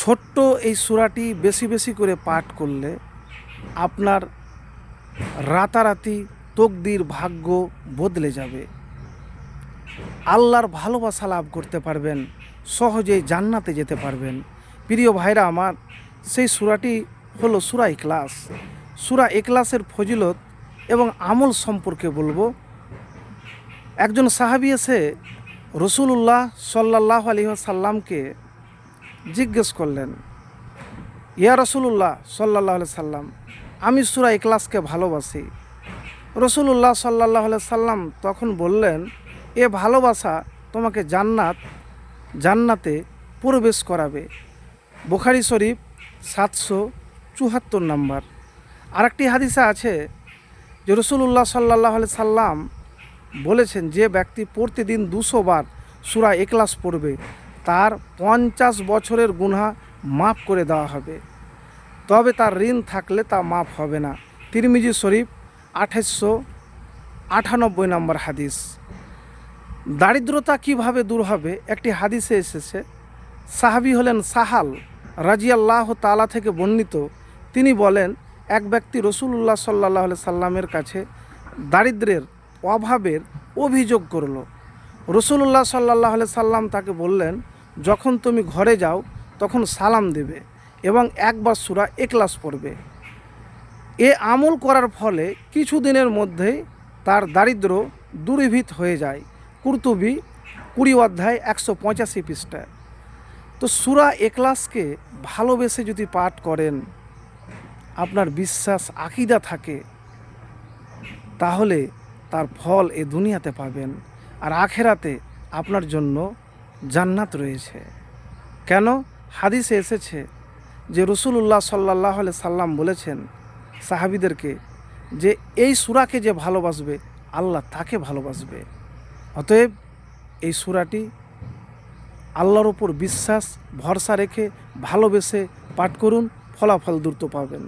ছোট্ট এই সূরাটি বেশি বেশি করে পাঠ করলে আপনার রাতারাতি তকদির ভাগ্য বদলে যাবে। আল্লাহর ভালোবাসা লাভ করতে পারবেন, সহজেই জান্নাতে যেতে পারবেন। প্রিয় ভাইরা আমার, সেই সূরাটি হলো সূরা ইখলাস। সূরা ইখলাসের ফজিলত এবং আমল সম্পর্কে বলবো। একজন সাহাবী এসে রাসূলুল্লাহ সাল্লাল্লাহু আলাইহি ওয়াসাল্লামকে জিজ্ঞেস করলেন, ইয়া রাসূলুল্লাহ সাল্লাল্লাহু আলাইহি সাল্লাম, আমি সূরা ইখলাসকে ভালোবাসি। রাসূলুল্লাহ সাল্লাল্লাহু আলাইহি সাল্লাম তখন বললেন, এ ভালোবাসা তোমাকে জান্নাতে প্রবেশ করাবে। বুখারী শরীফ 774 নম্বর। আরেকটি হাদিসে আছে যে রাসূলুল্লাহ সাল্লাল্লাহু আলাইহি সাল্লাম বলেছেন, যে ব্যক্তি প্রতিদিন 200 বার সূরা ইখলাস পড়বে তার 50 বছরের গুনাহ মাফ করে দেওয়া হবে, তবে তার ঋণ থাকলে তা মাফ হবে না। তিরমিজি শরীফ 2898 নম্বর হাদিস। দারিদ্রতা কিভাবে দূর হবে একটি হাদিসে এসেছে। সাহাবী হলেন সাহাল রাজিয়াল্লাহু তাআলা থেকে বর্ণিত। তিনি বলেন, এক ব্যক্তি রাসূলুল্লাহ সাল্লাল্লাহু আলাইহি সাল্লামের কাছে দারিদ্র্যের অভাবের অভিযোগ করল। রাসূলুল্লাহ সাল্লাল্লাহু আলাইহি সাল্লাম তাকে বললেন, যখন তুমি ঘরে যাও তখন সালাম দেবে এবং একবার সূরা ইখলাস পড়বে। এ আমল করার ফলে কিছুদিনের মধ্যেই তার দারিদ্র্য দূরীভূত হয়ে যায়। কুরতুবী 20 অধ্যায় 185 পৃষ্ঠায়। তো সূরা ইখলাসকে ভালোবেসে যদি পাঠ করেন, আপনার বিশ্বাস আকীদা থাকে, তাহলে তার ফল এ দুনিয়াতে পাবেন, আর আখেরাতে আপনার জন্য জান্নাত রয়েছে। কেন? হাদিসে এসেছে যে রাসূলুল্লাহ সাল্লাল্লাহু আলাইহি সাল্লাম বলেছেন সাহাবীদেরকে যে এই সূরাকে যে ভালোবাসবে আল্লাহ তাকে ভালোবাসবে। অতএব এই সূরাটি আল্লাহর উপর বিশ্বাস ভরসা রেখে ভালোবেসে পাঠ করুন, ফলাফল দ্রুত পাবেন।